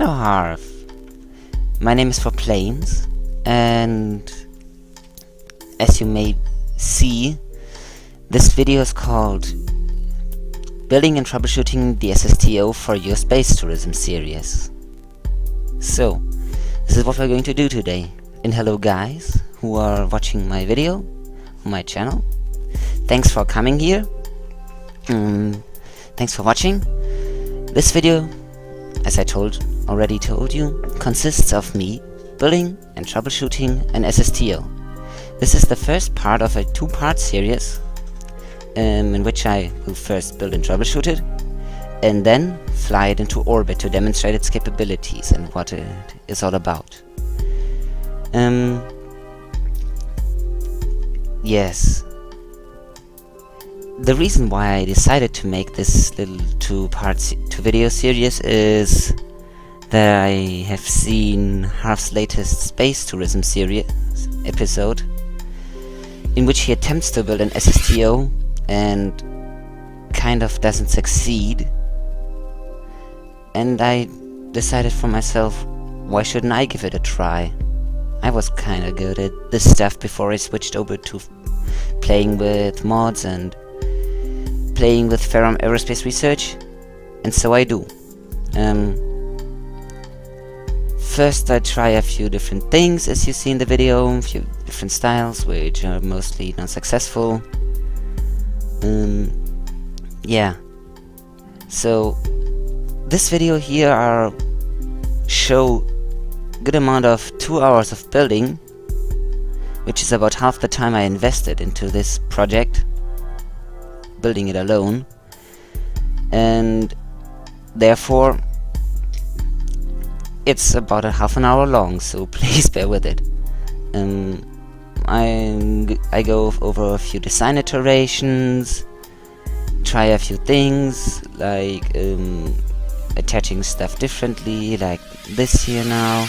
Hello Harv, my name is For Planes, and as you may see, this video is called Building and Troubleshooting the SSTO for your Space Tourism series. So, this is what we're going to do today. And hello guys who are watching my video on my channel. Thanks for coming here. Thanks for watching. This video, as I already told you, consists of me building and troubleshooting an SSTO. This is the first part of a two-part series in which I will first build and troubleshoot it, and then fly it into orbit to demonstrate its capabilities and what it is all about. Yes. The reason why I decided to make this little two video series is that I have seen Harv's latest space tourism series episode, in which he attempts to build an SSTO and kind of doesn't succeed. And I decided for myself, why shouldn't I give it a try? I was kinda good at this stuff before I switched over to playing with mods and playing with Ferrum Aerospace Research, and so I do. First I try a few different things, as you see in the video, a few different styles, which are mostly non-successful. Yeah. So, this video here show good amount of 2 hours of building, which is about half the time I invested into this project, building it alone, and therefore it's about a half an hour long, so please bear with it. I go over a few design iterations, try a few things like attaching stuff differently, like this here now,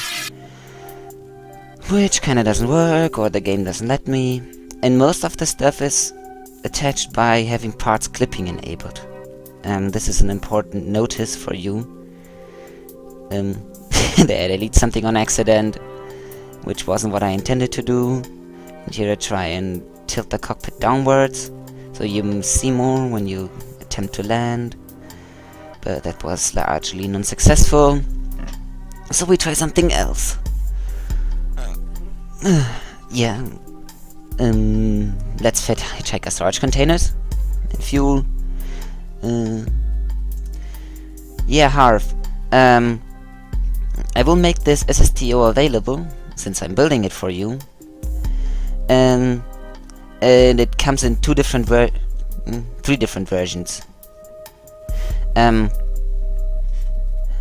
which kinda doesn't work, or the game doesn't let me, and most of the stuff is attached by having parts clipping enabled. This is an important notice for you. There I delete something on accident, which wasn't what I intended to do. And here I try and tilt the cockpit downwards, so you see more when you attempt to land. But that was largely non-successful, so we try something else. Yeah. Let's fit hitchhiker storage containers and fuel. Yeah, Harv. I will make this SSTO available, since I'm building it for you. And it comes in three different versions.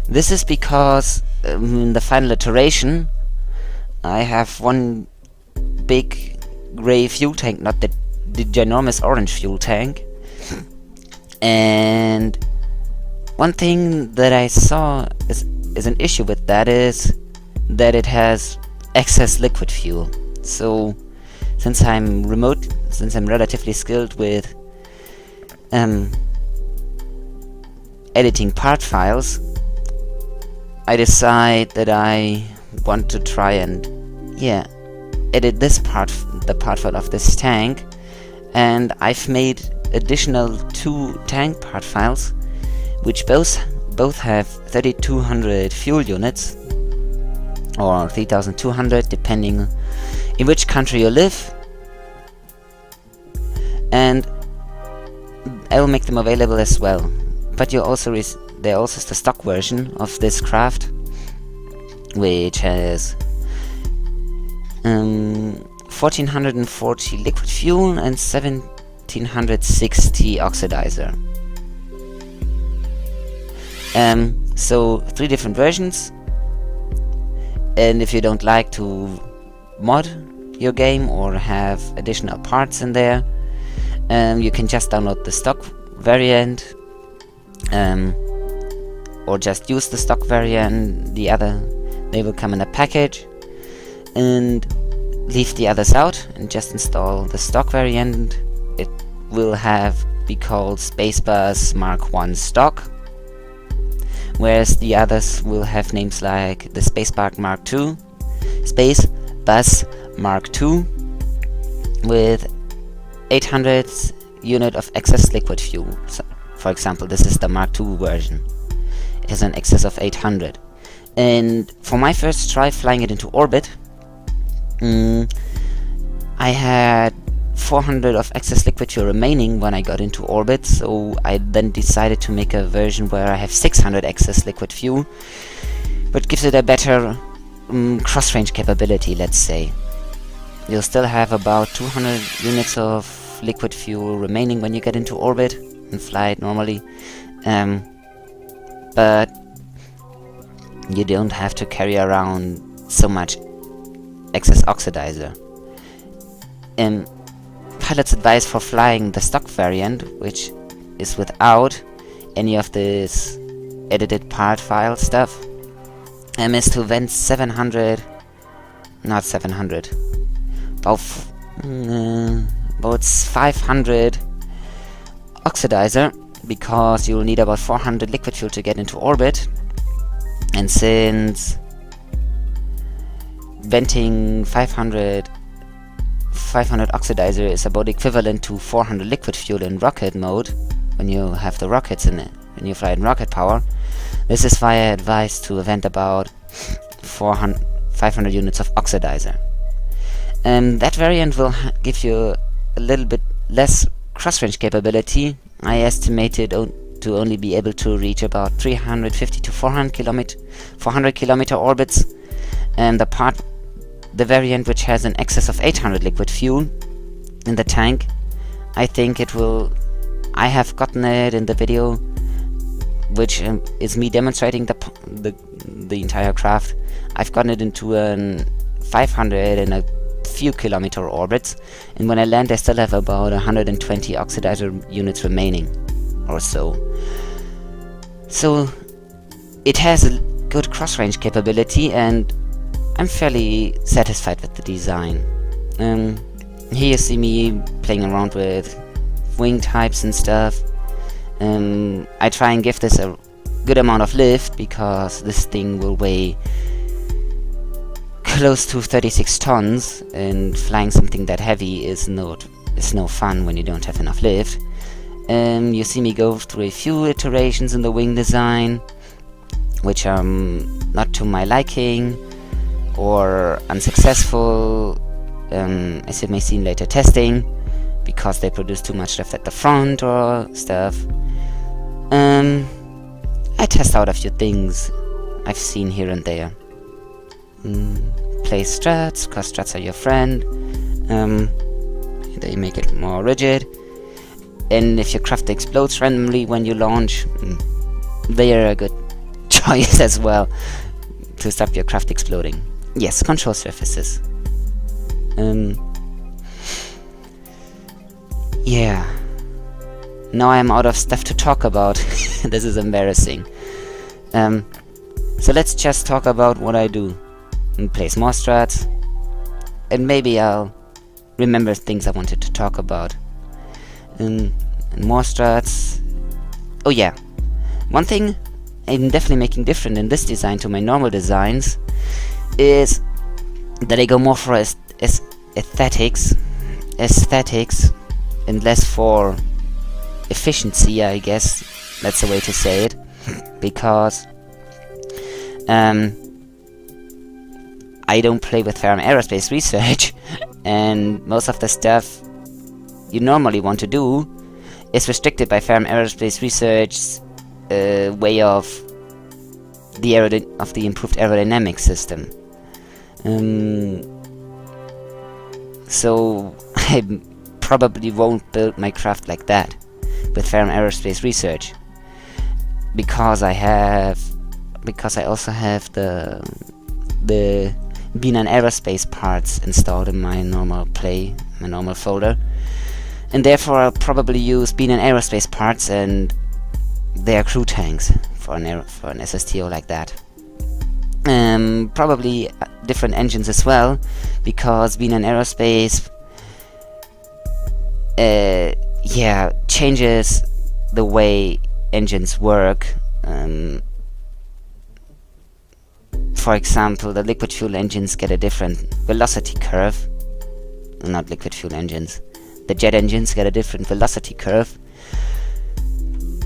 This is because in the final iteration I have one big grey fuel tank, not the ginormous orange fuel tank. And one thing that I saw is an issue with that is that it has excess liquid fuel. So since I'm relatively skilled with editing part files, I decide that I want to try and edit the part file of this tank, and I've made additional 2 tank part files, which both have 3200 fuel units, or 3200 depending in which country you live, and I will make them available as well. But there also is the stock version of this craft, which has 1440 liquid fuel and 1760 oxidizer. So 3 different versions, and if you don't like to mod your game or have additional parts in there, you can just download the stock variant, or just use the stock variant. They will come in a package, and leave the others out and just install the stock variant. It will be called Spacebus Mark 1 stock, whereas the others will have names like the Spacebar Mark II, Space Bus Mark II, with 800 unit of excess liquid fuel. So, for example, this is the Mark II version. It has an excess of 800. And for my first try flying it into orbit, I had 400 of excess liquid fuel remaining when I got into orbit, so I then decided to make a version where I have 600 excess liquid fuel, but gives it a better cross-range capability, let's say. You'll still have about 200 units of liquid fuel remaining when you get into orbit and fly it normally, but you don't have to carry around so much excess oxidizer. Pilot's advice for flying the stock variant, which is without any of this edited part file stuff, is to vent 700, not 700, about 500 oxidizer, because you'll need about 400 liquid fuel to get into orbit, and since venting 500 oxidizer is about equivalent to 400 liquid fuel in rocket mode, when you have the rockets in it, when you fly in rocket power, this is why I advise to vent about 500 units of oxidizer. That variant will give you a little bit less cross-range capability. I estimated to only be able to reach about 350 to 400 kilometer orbits, and the variant which has an excess of 800 liquid fuel in the tank, I think it will. I have gotten it in the video, which is me demonstrating the entire craft. I've gotten it into an 500 and a few kilometer orbits, and when I land I still have about 120 oxidizer units remaining or so. So it has a good cross-range capability, and I'm fairly satisfied with the design. Here you see me playing around with wing types and stuff. I try and give this a good amount of lift, because this thing will weigh close to 36 tons, and flying something that heavy is no fun when you don't have enough lift. You see me go through a few iterations in the wing design, which are not to my liking, or unsuccessful, as you may see in later testing, because they produce too much lift at the front or stuff. I test out a few things I've seen here and there. Play struts, because struts are your friend. They make it more rigid, and if your craft explodes randomly when you launch, they are a good choice as well to stop your craft exploding. Yes, control surfaces. Yeah. Now I'm out of stuff to talk about. This is embarrassing. So let's just talk about what I do. And place more struts, and maybe I'll remember things I wanted to talk about. And more struts. Oh yeah, one thing I'm definitely making different in this design to my normal designs is that I go more for aesthetics, and less for efficiency, I guess that's the way to say it, because I don't play with Ferrum Aerospace Research, and most of the stuff you normally want to do is restricted by Ferrum Aerospace Research's way of the improved aerodynamic system. So I probably won't build my craft like that with Ferrum Aerospace Research, because I also have the Bean and Aerospace parts installed in my normal folder, and therefore I'll probably use Bean and Aerospace parts and their crew tanks for an SSTO like that. Probably different engines as well, because Bean and Aerospace changes the way engines work. For example, the liquid fuel engines get a different velocity curve. Not liquid fuel engines. The jet engines get a different velocity curve,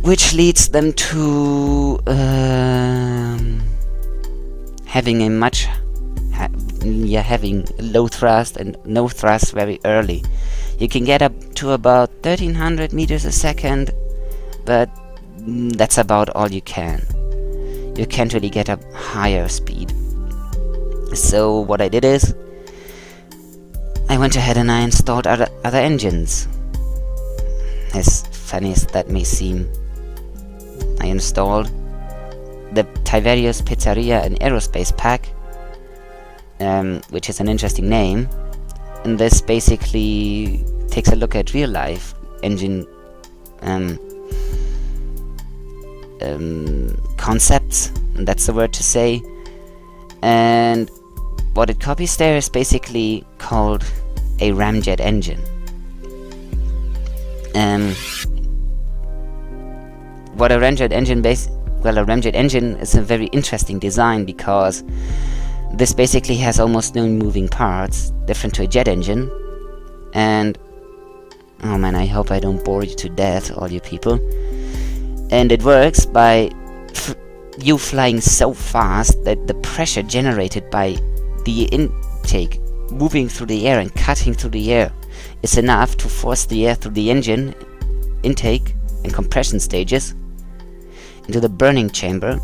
which leads them to having a much having low thrust and no thrust very early. You can get up to about 1300 meters a second, but that's about all you can. You can't really get up higher speed. So what I did is, I went ahead and I installed other engines. As funny as that may seem, I installed the Tiverius Pizzeria and Aerospace pack, which is an interesting name, and this basically takes a look at real life engine concepts, and that's the word to say. And what it copies there is basically called a ramjet engine. What a ramjet engine a ramjet engine is a very interesting design, because this basically has almost no moving parts, different to a jet engine. And oh man, I hope I don't bore you to death, all you people. And it works by you flying so fast that the pressure generated by the intake moving through the air and cutting through the air is enough to force the air through the engine intake and compression stages into the burning chamber,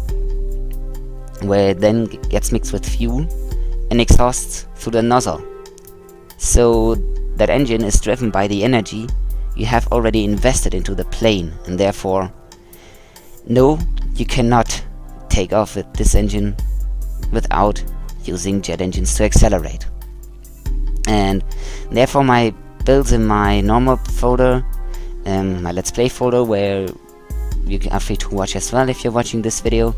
where it then gets mixed with fuel and exhausts through the nozzle. So that engine is driven by the energy you have already invested into the plane, and therefore, no, you cannot take off with this engine without using jet engines to accelerate. And therefore my builds in my normal folder, my Let's Play folder, where you are free to watch as well if you're watching this video,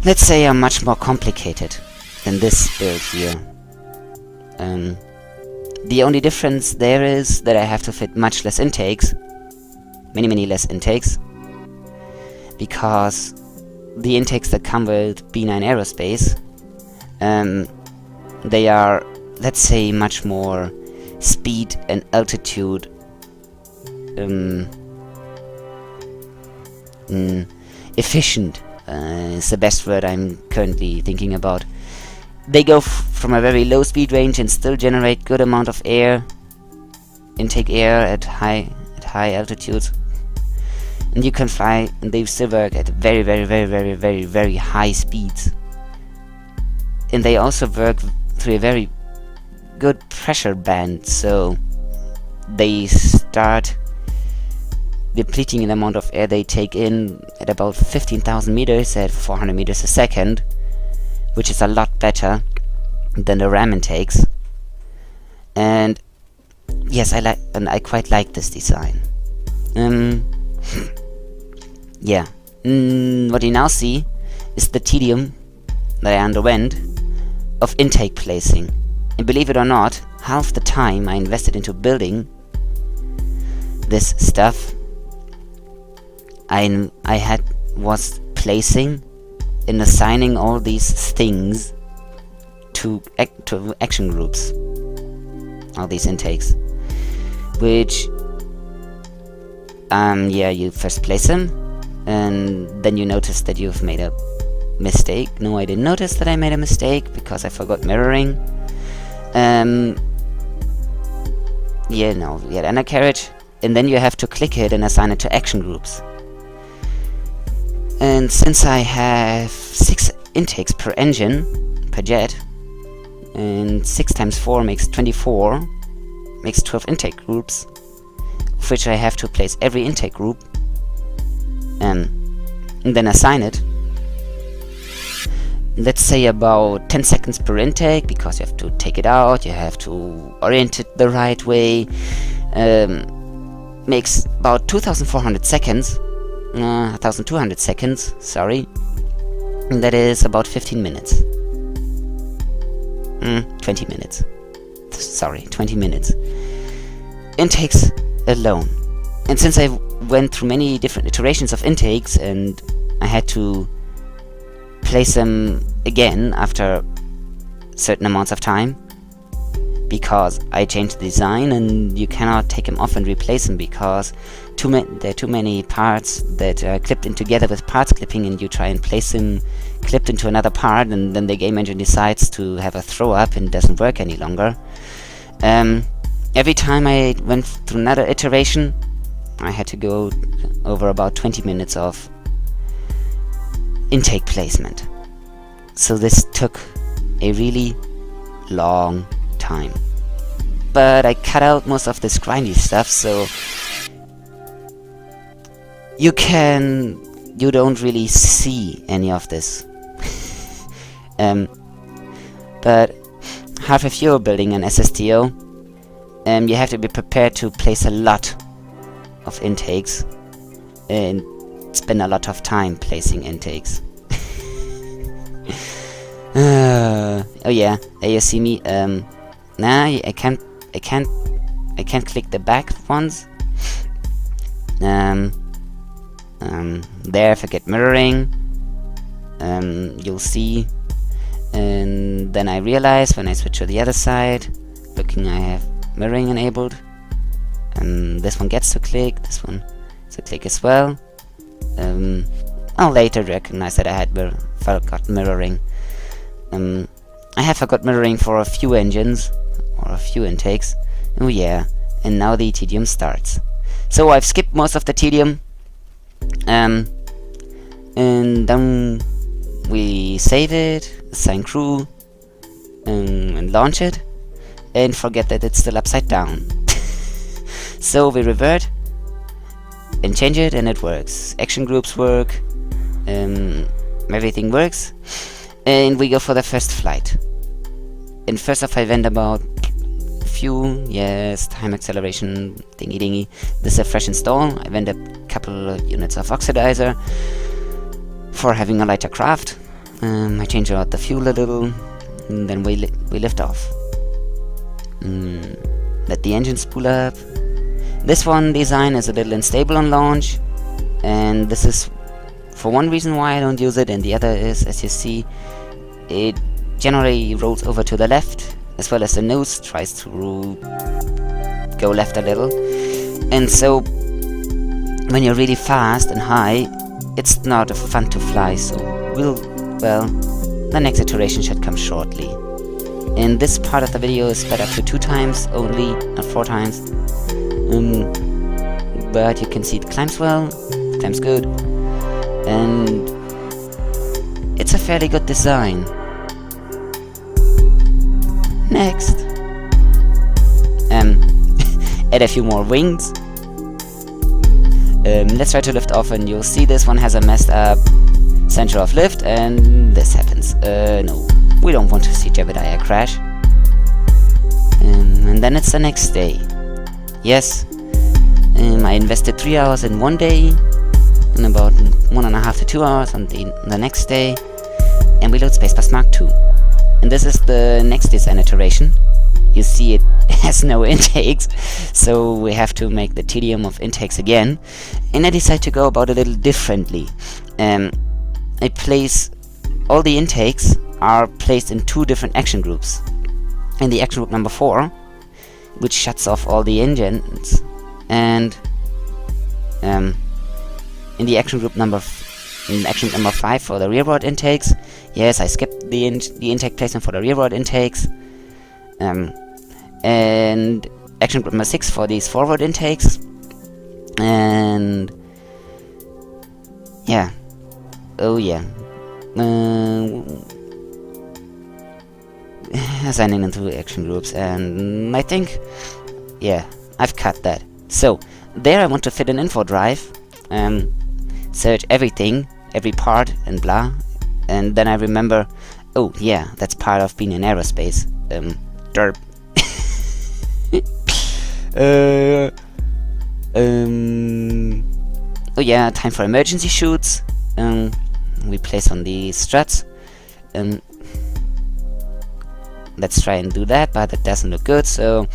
let's say are much more complicated than this build here. The only difference there is that I have to fit much less intakes, many less intakes, because the intakes that come with B9 Aerospace, they are, let's say, much more speed and altitude efficient is the best word I'm currently thinking about. They go from a very low speed range and still generate good amount of air, intake air at high altitudes, and you can fly, and they still work at very high speeds. And they also work through a very good pressure band, so they start depleting the amount of air they take in at about 15,000 meters at 400 meters a second, which is a lot better than the ram intakes. And yes, I quite like this design. Yeah. What you now see is the tedium that I underwent of intake placing. And believe it or not, half the time I invested into building this stuff, I was placing and assigning all these things to action groups, all these intakes, which yeah, you first place them, and then you notice that you've made a mistake. No, I didn't notice that I made a mistake because I forgot mirroring. Yeah, no, you get undercarriage, and then you have to click it and assign it to action groups. And since I have 6 intakes per engine, per jet, and 6 times 4 makes 24, makes 12 intake groups, of which I have to place every intake group, and then assign it. Let's say about 10 seconds per intake, because you have to take it out, you have to orient it the right way, makes about 2,400 seconds, 1,200 seconds, sorry, and that is about 15 minutes. 20 minutes. Sorry, 20 minutes. Intakes alone. And since I went through many different iterations of intakes, and I had to place them again after certain amounts of time, because I changed the design, and you cannot take them off and replace them because there are too many parts that are clipped in together with parts clipping, and you try and place them clipped into another part, and then the game engine decides to have a throw up and doesn't work any longer. Every time I went through another iteration, I had to go over about 20 minutes of intake placement. So this took a really long time. But I cut out most of this grindy stuff, so you don't really see any of this. But Harv, if you're building an SSTO, you have to be prepared to place a lot of intakes and spend a lot of time placing intakes. Oh yeah, you see me. Nah, I can't click the back ones. There, forget mirroring. You'll see. And then I realize when I switch to the other side, looking, I have mirroring enabled. This one gets to click, this one is to click as well. I'll later recognize that I had forgot mirroring. I have forgot mirroring for a few engines, or a few intakes. Oh yeah, and now the tedium starts. So I've skipped most of the tedium, and then we save it, assign crew, and launch it, and forget that it's still upside down. So we revert and change it, and it works. Action groups work, everything works, and we go for the first flight. And first off, I went about few, yes, time acceleration, thingy dingy. This is a fresh install. I went a couple of units of oxidizer for having a lighter craft. I changed out the fuel a little, and then we lift off. Let the engine spool up. This one design is a little unstable on launch, and this is for one reason why I don't use it, and the other is, as you see, it generally rolls over to the left, as well as the nose tries to go left a little. And so when you're really fast and high, it's not fun to fly. So the next iteration should come shortly. And this part of the video is sped up to 2 times only, not 4 times. But you can see it climbs well, it climbs good, and it's a fairly good design. Next, add a few more wings. Let's try to lift off, and you'll see this one has a messed up center of lift, and this happens. No, we don't want to see Jebediah crash. And then it's the next day. Yes, I invested 3 hours in one day, and about 1.5 to 2 hours on the next day, and we load Spacebus Mark II. And this is the next design iteration. You see it has no intakes, so we have to make the tedium of intakes again. And I decided to go about it a little differently. I place all the intakes are placed in 2 different action groups. In the action group number 4, which shuts off all the engines, and in the action group number 5 for the rearward intakes. Yes, I skipped the intake placement for the rearward intakes. And action group number 6 for these forward intakes. And yeah, oh yeah, assigning into action groups, and I think, yeah, I've cut that. So there I want to fit an info drive, search everything, every part, and blah, and then I remember, oh yeah, that's part of being in aerospace. Derp. Oh yeah, time for emergency shoots. We place on the struts. Let's try and do that, but it doesn't look good, so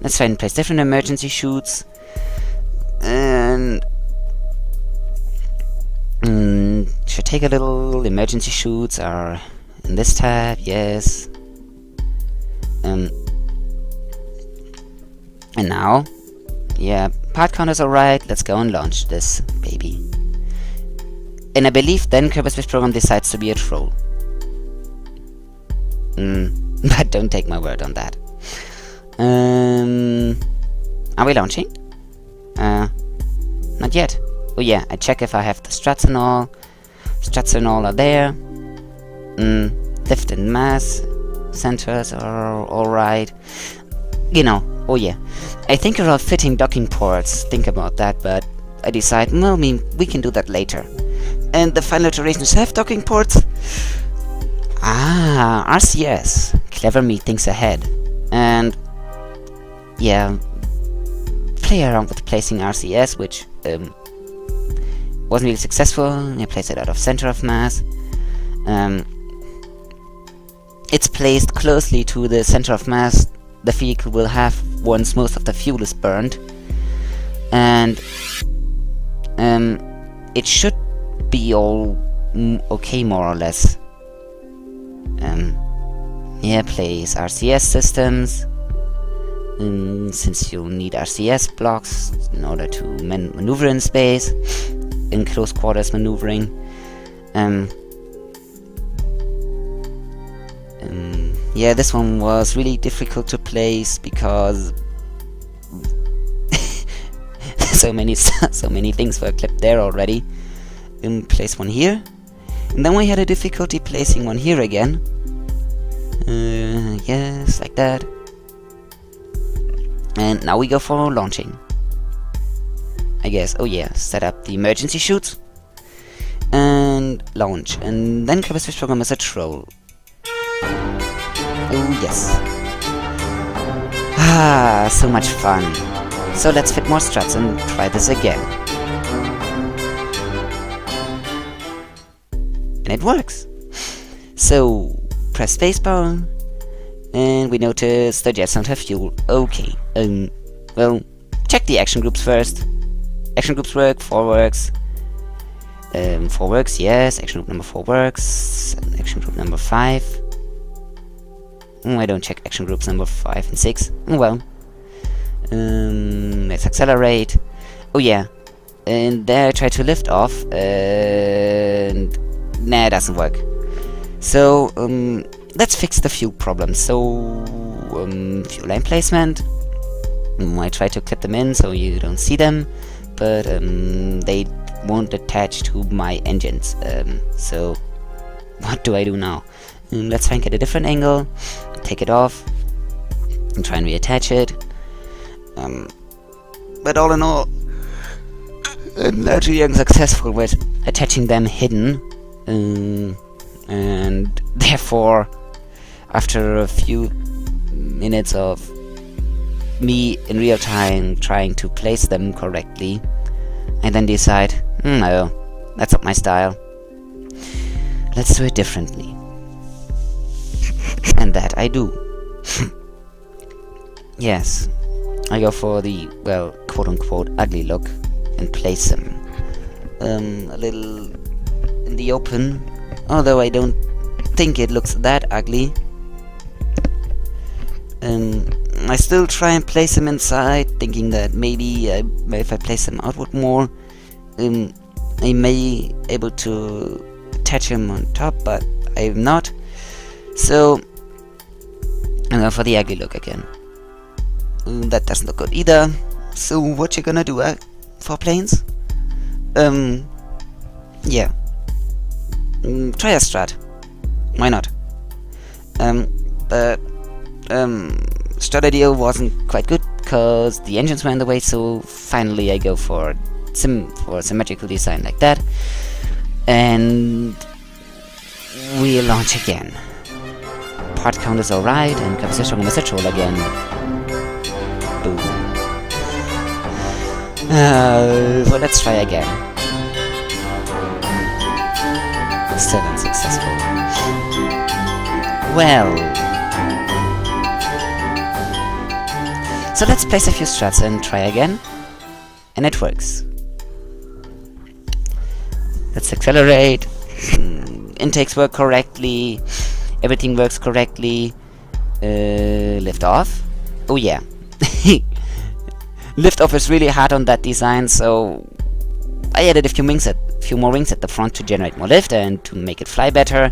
let's try and place different emergency shoots. And should take a little. Emergency shoots are in this tab, yes. And now, yeah, part count is alright. Let's go and launch this baby. And I believe then Kerberos program decides to be a troll. But don't take my word on that. Are we launching? Not yet. Oh yeah, I check if I have the struts and all. Struts and all are there. Lift and mass centers are alright. You know, oh yeah. I think they're all fitting docking ports. Think about that, but I decide, well, we can do that later. And the final iterations have docking ports. Ah, RCS. Clever me thinks ahead. And yeah, play around with placing RCS, which wasn't really successful. I placed it out of center of mass. It's placed closely to the center of mass the vehicle will have once most of the fuel is burned, and it should be all okay, more or less. Yeah, place RCS systems, since you'll need RCS blocks in order to maneuver in space, in close quarters maneuvering. Yeah, this one was really difficult to place because so many things were clipped there already. Place one here, and then we had a difficulty placing one here again. Yes, like that. And now we go for launching, I guess. Oh yeah, set up the emergency chutes and launch, and then Kerberos program is a troll. Oh yes. Ah, so much fun. So let's fit more struts and try this again. And it works. So press spacebar, and we notice the jets don't have fuel. Okay. Well, check the action groups first. Action groups work. 4 works. 4 works. Yes. Action group number 4 works. And action group number 5. I don't check action groups number 5 and 6. Well, let's accelerate. Oh yeah, and there I try to lift off, and nah, it doesn't work. So let's fix the fuel problem. So fuel line placement. I try to clip them in so you don't see them, but they won't attach to my engines. So what do I do now? Let's try and get a different angle. Take it off and try and reattach it. But all in all, I'm largely unsuccessful with attaching them hidden, and therefore, after a few minutes of me in real time trying to place them correctly, I then decide, no, that's not my style. Let's do it differently. And that I do. Yes, I go for the, well, quote-unquote ugly look and place them a little in the open, although I don't think it looks that ugly. I still try and place them inside, thinking that maybe if I place them outward more, I may able to attach them on top, but I'm not. So I'm going for the ugly look again. That doesn't look good either. So what you gonna do for planes? Yeah. Try a strut. Why not? But strut idea wasn't quite good because the engines were in the way. So finally I go for a symmetrical design like that, and we launch again. Part count is alright, and Kerberos program is a troll again. Boom. So let's try again. Still unsuccessful. Well. So let's place a few struts and try again. And it works. Let's accelerate. Intakes work correctly. everything works correctly. Lift off. Oh yeah. Lift off is really hard on that design, so I added a few more wings at the front to generate more lift and to make it fly better,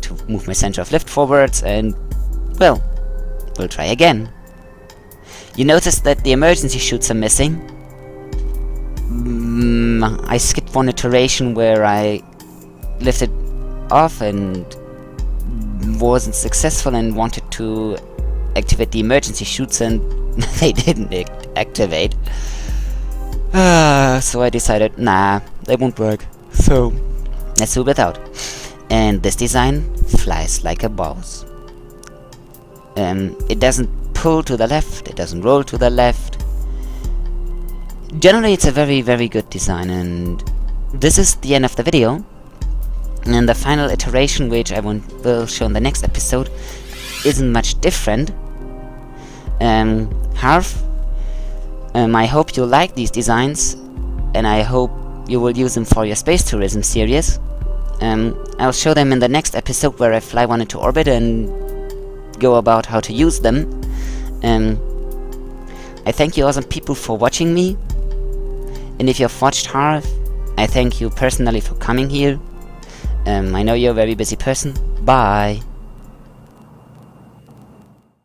to move my center of lift forwards, and well, we'll try again. You notice that the emergency chutes are missing. I skipped one iteration where I lifted off and wasn't successful and wanted to activate the emergency chutes, and they didn't activate. So I decided, nah, they won't work. So let's do without. And this design flies like a boss. It doesn't pull to the left, it doesn't roll to the left. Generally it's a very, very good design, and this is the end of the video. And the final iteration, which I will show in the next episode, isn't much different. Harv, I hope you like these designs, and I hope you will use them for your space tourism series. I'll show them in the next episode where I fly one into orbit and go about how to use them. I thank you awesome people for watching me, and if you've watched Harv, I thank you personally for coming here. I know you're a very busy person. Bye.